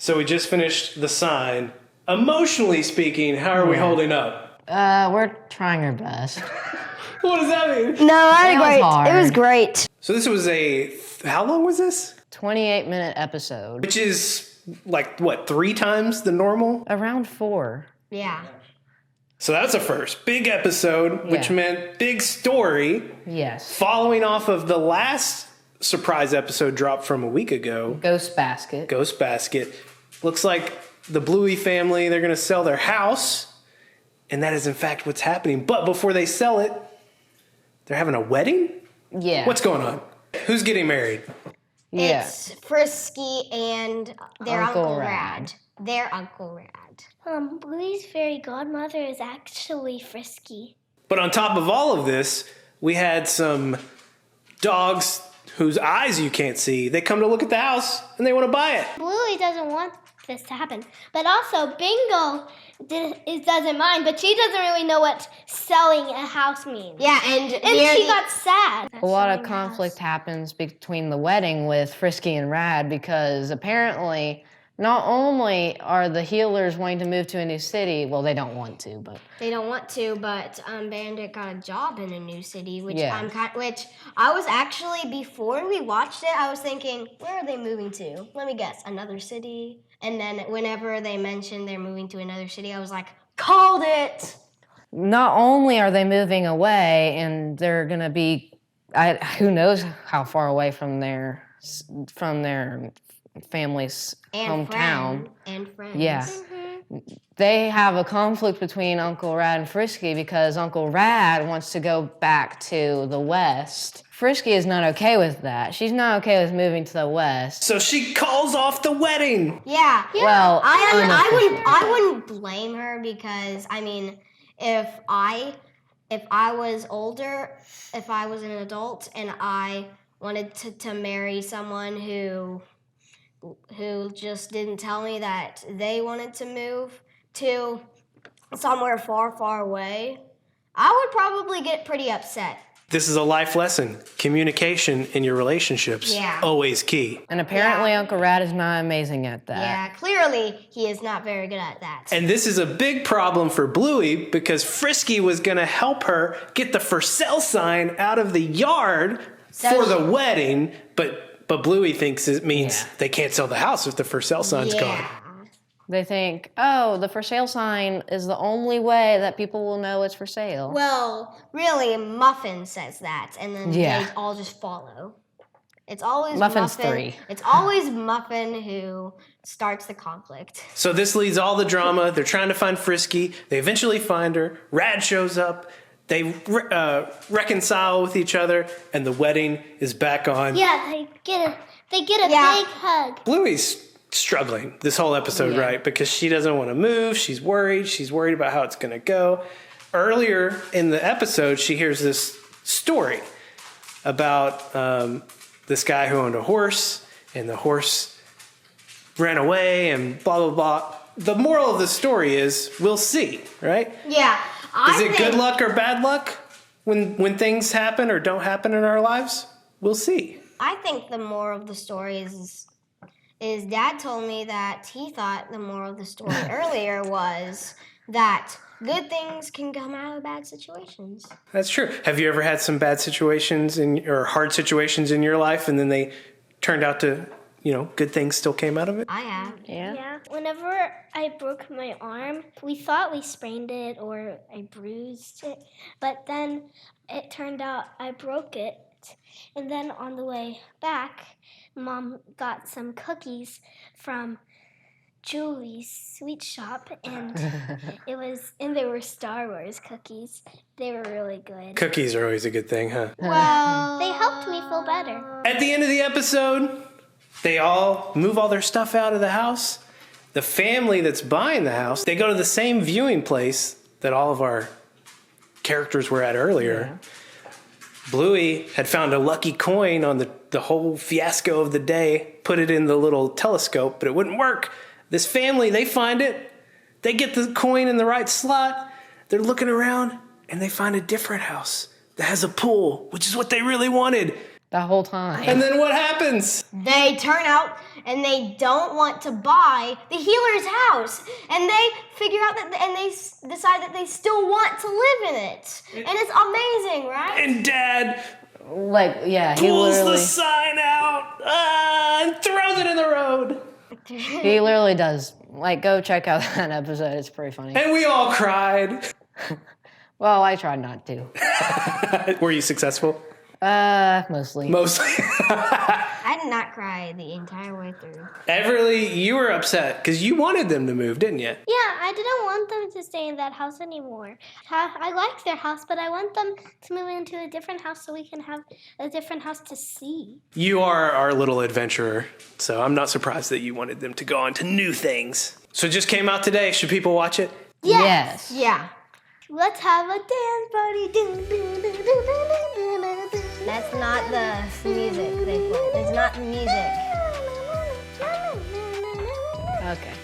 So we just finished The Sign. Emotionally speaking, how are we holding up? We're trying our best. What does that mean? No, I It was hard. It was great. So this was how long was this? 28-minute episode. Which is like, what, 3 times the normal? Around 4. Yeah. So that's a first. Big episode, which meant big story. Yes. Following off of the last surprise episode dropped from a week ago. Ghost Basket. Ghost Basket. Looks like the Bluey family, they're going to sell their house. And that is, in fact, what's happening. But before they sell it, they're having a wedding? Yeah. What's going on? Who's getting married? Yeah. It's Frisky and their Uncle Rad. Their Uncle Rad. Bluey's fairy godmother is actually Frisky. But on top of all of this, we had some dogs whose eyes you can't see. They come to look at the house and they want to buy it. Bluey doesn't want this to happen. But also, Bingo doesn't mind, but she doesn't really know what selling a house means. Yeah, and she got sad. A lot of conflict happens between the wedding with Frisky and Rad because apparently not only are the healers wanting to move to a new city, well, they don't want to, but Bandit got a job in a new city, which Yeah. which I was actually, before we watched it, I was thinking, where are they moving to? Let me guess, another city. And then whenever they mentioned they're moving to another city, I was like, called it. not only are they moving away and they're going to be, who knows how far away from their family's hometown. And friends. Yeah. They have a conflict between Uncle Rad and Frisky because Uncle Rad wants to go back to the West. Frisky is not okay with that. She's not okay with moving to the West. So she calls off the wedding. Yeah. Well, I wouldn't blame her because, I mean, if I was older, if I was an adult and I wanted to marry someone who just didn't tell me that they wanted to move to somewhere far, far away, I would probably get pretty upset. This is a life lesson. Communication in your relationships, always key. And apparently Uncle Rad is not amazing at that. Yeah, clearly he is not very good at that. And this is a big problem for Bluey because Frisky was going to help her get the for sale sign out of the yard for the wedding, but Bluey thinks it means they can't sell the house if the for sale sign's gone. They think, oh, the for sale sign is the only way that people will know it's for sale. Well, really, Muffin says that, and then they all just follow. It's always Muffin's Muffin. 3. It's always Muffin who starts the conflict. So this leads all the drama. They're trying to find Frisky. They eventually find her. Rad shows up. They reconcile with each other, and the wedding is back on. Yeah, they get a big hug. Bluey's struggling this whole episode, right? Because she doesn't want to move. She's worried. She's worried about how it's going to go. Earlier in the episode, she hears this story about this guy who owned a horse, and the horse ran away, and blah, blah, blah. The moral of the story is, we'll see, right? Yeah. Is it good luck or bad luck when things happen or don't happen in our lives? We'll see. I think the moral of the story is Dad told me that he thought the moral of the story earlier was that good things can come out of bad situations. That's true. Have you ever had some bad situations or hard situations in your life, and then they turned out to, good things still came out of it? I have. Yeah. Whenever I broke my arm, we thought we sprained it or I bruised it, but then it turned out I broke it. And then on the way back, Mom got some cookies from Julie's sweet shop, and they were Star Wars cookies. They were really good. Cookies are always a good thing, huh? Well, They helped me feel better. At the end of the episode, they all move all their stuff out of the house. The family that's buying the house, they go to the same viewing place that all of our characters were at earlier. Yeah. Bluey had found a lucky coin on the whole fiasco of the day, put it in the little telescope, but it wouldn't work. This family, they find it. They get the coin in the right slot. They're looking around, and they find a different house that has a pool, which is what they really wanted. the whole time. And then what happens? They turn out and they don't want to buy the healer's house, and they figure out that, and they decide that they still want to live in it, and it's amazing, right? And Dad Like, yeah, he pulls literally, the sign out and throws it in the road. he literally does. Like, go check out that episode. It's pretty funny. And we all cried. Well, I tried not to. Were you successful? Mostly. Mostly. I did not cry the entire way through. Everly, you were upset because you wanted them to move, didn't you? Yeah, I didn't want them to stay in that house anymore. I liked their house, but I want them to move into a different house so we can have a different house to see. You are our little adventurer, so I'm not surprised that you wanted them to go on to new things. So it just came out today. Should people watch it? Yes. Yeah. Let's have a dance party. That's not the music they play. It's not the music. Okay.